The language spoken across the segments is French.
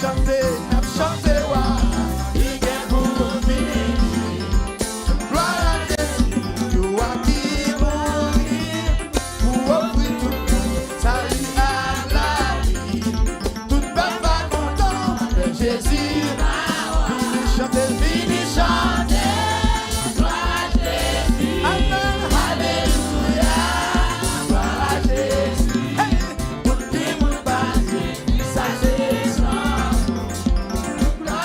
chanter, chanter, il est pour Vini. Gloire à Jésus, tu as qui mourir pour offrir tout le monde. Salut à la vie, toute belle va content de Jésus. Vini chanter, Vini chanter. Gloire à Jésus, Amen, Alléluia. Gloire à Jésus, hey, tout le monde va dire, ça c'est ça. Gloire à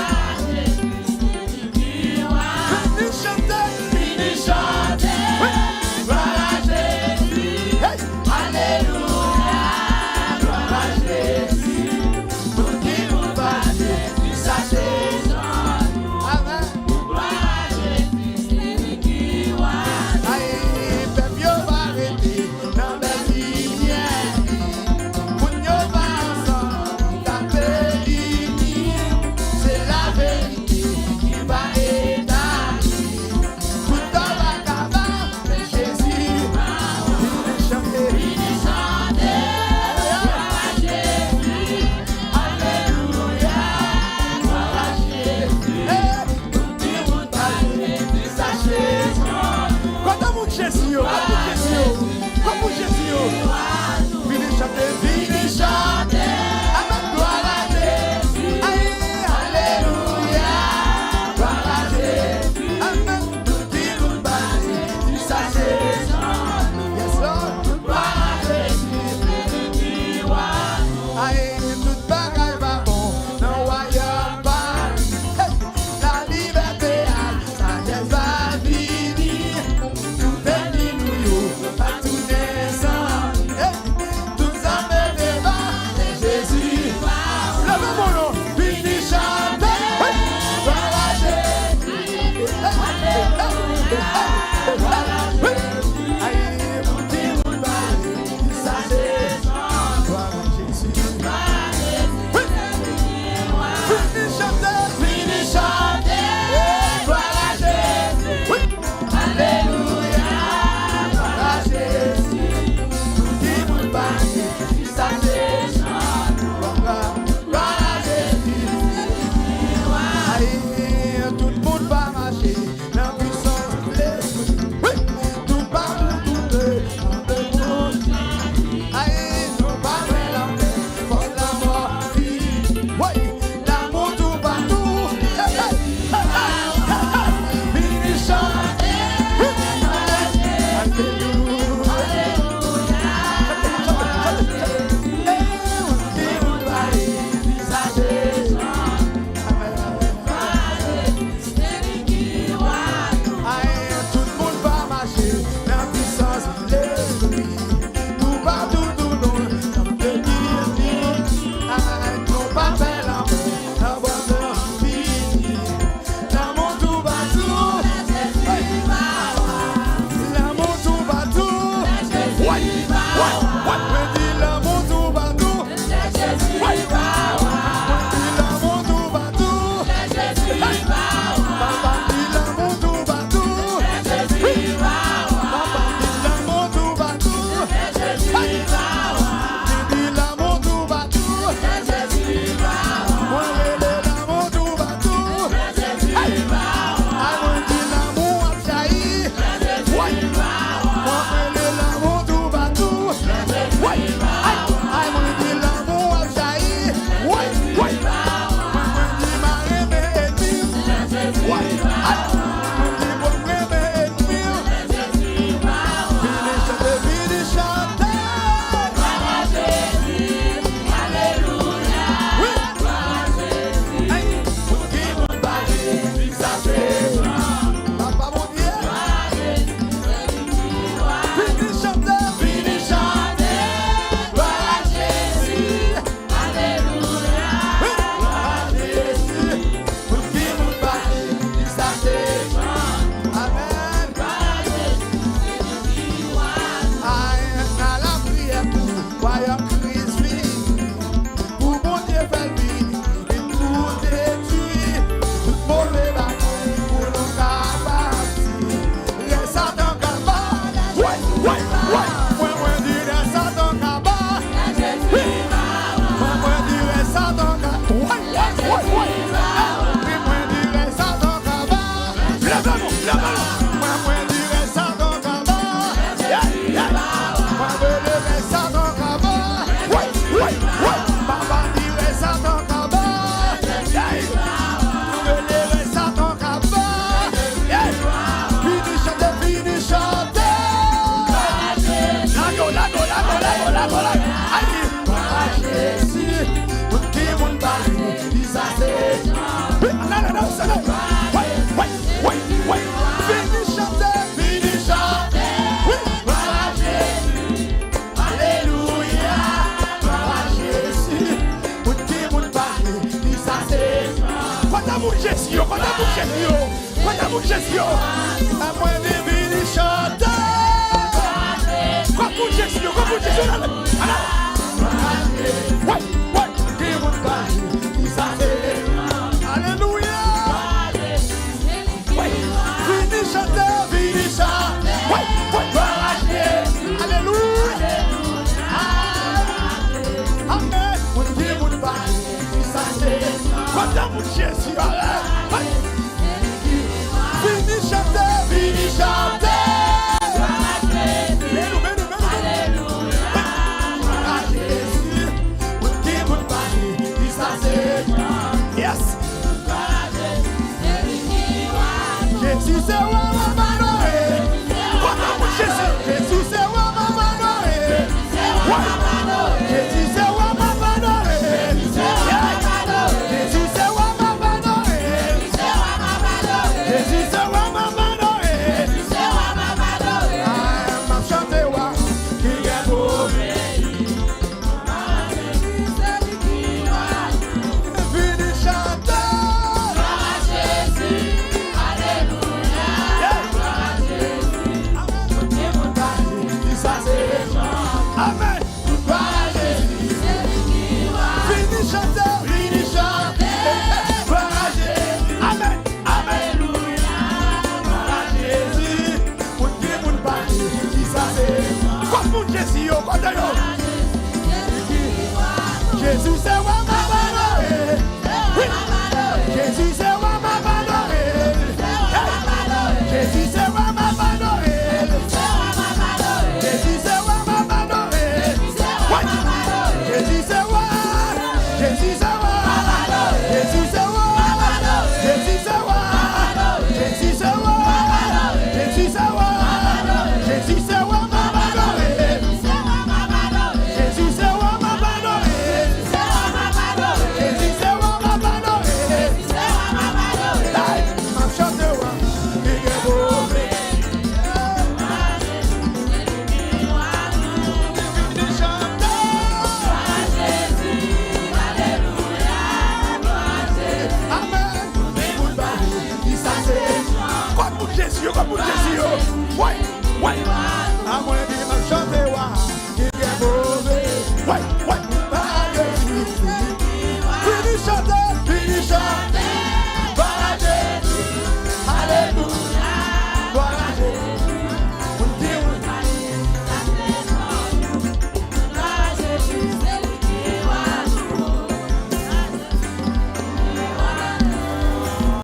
mon Jezi, quand mon Jezi, à moi de Vini chanter. Quand mon Jezi, ouais, qui vous parle, ça c'est. Alléluia. Ouais, Vini chanter, ouais, alléluia. Amen. Qui vous parle, ça c'est. Quand mon Jezi, Vini chanter. Yes. Jésus c'est wa mama Jésus c'est wa mama Jésus c'est wa mama Jésus c'est wa mama Jésus c'est wa mama I'm Chante wa qui est beau. Jésus c'est wa mama Jésus c'est wa mama Jésus c'est wa mama Jésus c'est wa mama Jésus c'est wa Jésus c'est wa Jésus c'est wa Jésus c'est wa Jésus c'est wa Jésus c'est wa Jésus c'est wa Jésus, ouais, à moi